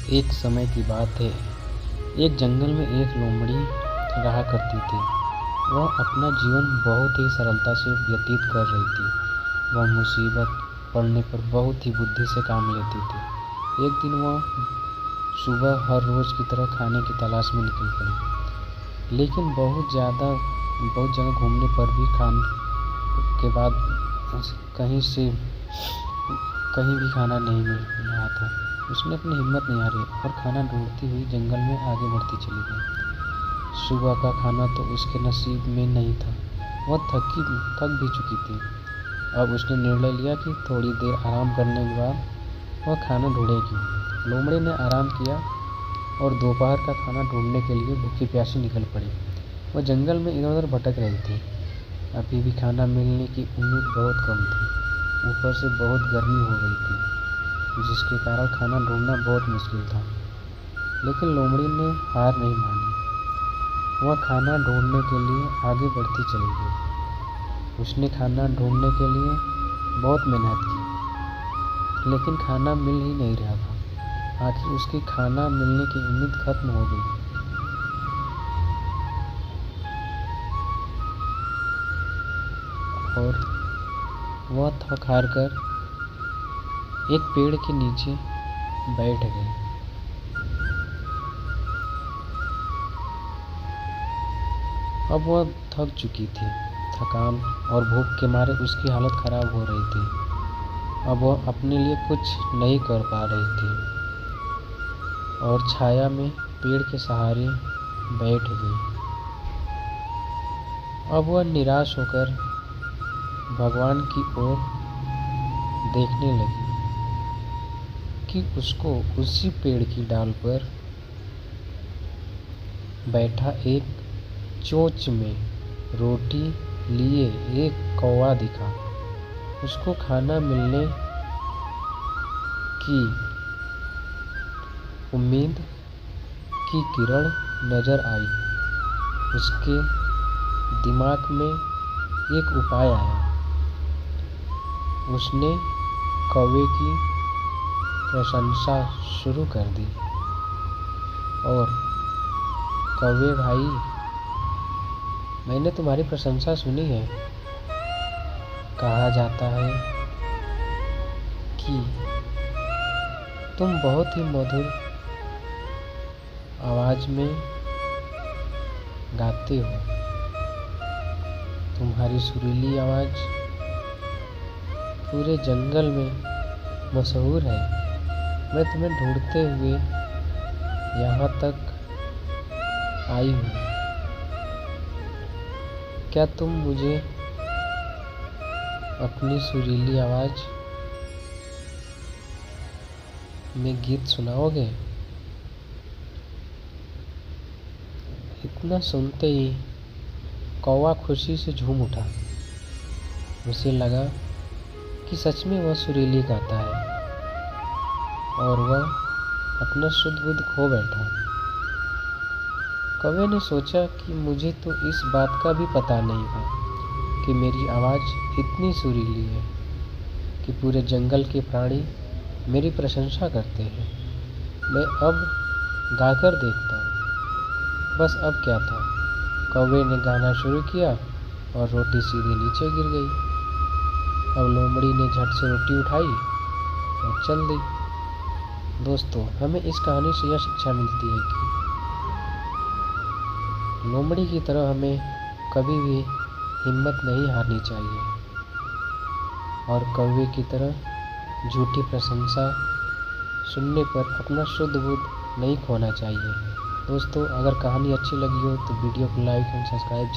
एक समय की बात है। एक जंगल में एक लोमड़ी रहा करती थी। वह अपना जीवन बहुत ही सरलता से व्यतीत कर रही थी। वह मुसीबत पड़ने पर बहुत ही बुद्धि से काम लेती थी। एक दिन वह सुबह हर रोज़ की तरह खाने की तलाश में निकल पड़ी, लेकिन बहुत जगह घूमने पर भी खाने के बाद कहीं भी खाना नहीं मिल रहा था। उसने अपनी हिम्मत नहीं हारी और खाना ढूंढती हुई जंगल में आगे बढ़ती चली गई। सुबह का खाना तो उसके नसीब में नहीं था। वह थक भी चुकी थी। अब उसने निर्णय लिया कि थोड़ी देर आराम करने के बाद वह खाना ढूंढेगी। लोमड़ी ने आराम किया और दोपहर का खाना ढूंढने के लिए भूखी प्यासी निकल पड़ी। वह जंगल में इधर उधर भटक रही थी। अभी भी खाना मिलने की उम्मीद बहुत कम थी। ऊपर से बहुत गर्मी हो गई थी, जिसके कारण खाना ढूंढना बहुत मुश्किल था। लेकिन लोमड़ी ने हार नहीं मानी। वह खाना ढूंढने के लिए आगे बढ़ती चली गई। उसने खाना ढूंढने के लिए बहुत मेहनत की, लेकिन खाना मिल ही नहीं रहा था। आखिर उसकी खाना मिलने की उम्मीद खत्म हो गई और वह थक हार कर एक पेड़ के नीचे बैठ गई। अब वह थक चुकी थी। थकान और भूख के मारे उसकी हालत खराब हो रही थी। अब वह अपने लिए कुछ नहीं कर पा रही थी और छाया में पेड़ के सहारे बैठ गई। अब वह निराश होकर भगवान की ओर देखने लगी कि उसको उसी पेड़ की डाल पर बैठा एक चोंच में रोटी लिए एक कौवा दिखा। उसको खाना मिलने की उम्मीद की किरण नजर आई। उसके दिमाग में एक उपाय आया। उसने कौवे की प्रशंसा शुरू कर दी और कौवे भाई, मैंने तुम्हारी प्रशंसा सुनी है। कहा जाता है कि तुम बहुत ही मधुर आवाज में गाते हो। तुम्हारी सुरीली आवाज पूरे जंगल में मशहूर है। मैं तुम्हें ढूंढते हुए यहाँ तक आई हूँ। क्या तुम मुझे अपनी सुरीली आवाज में गीत सुनाओगे? इतना सुनते ही कौवा खुशी से झूम उठा। उसे लगा कि सच में वह सुरीली गाता है और वह अपना शुद्ध बुद्ध खो बैठा। कौवे ने सोचा कि मुझे तो इस बात का भी पता नहीं था कि मेरी आवाज़ इतनी सुरीली है कि पूरे जंगल के प्राणी मेरी प्रशंसा करते हैं। मैं अब गाकर देखता हूँ। बस अब क्या था, कौवे ने गाना शुरू किया और रोटी सीधे नीचे गिर गई। अब लोमड़ी ने झट से रोटी उठाई और चल दी। दोस्तों, हमें इस कहानी से यह शिक्षा मिलती है कि लोमड़ी की तरह हमें कभी भी हिम्मत नहीं हारनी चाहिए और कौवे की तरह झूठी प्रशंसा सुनने पर अपना शुद्ध बुद्ध नहीं खोना चाहिए। दोस्तों, अगर कहानी अच्छी लगी हो तो वीडियो को लाइक एंड सब्सक्राइब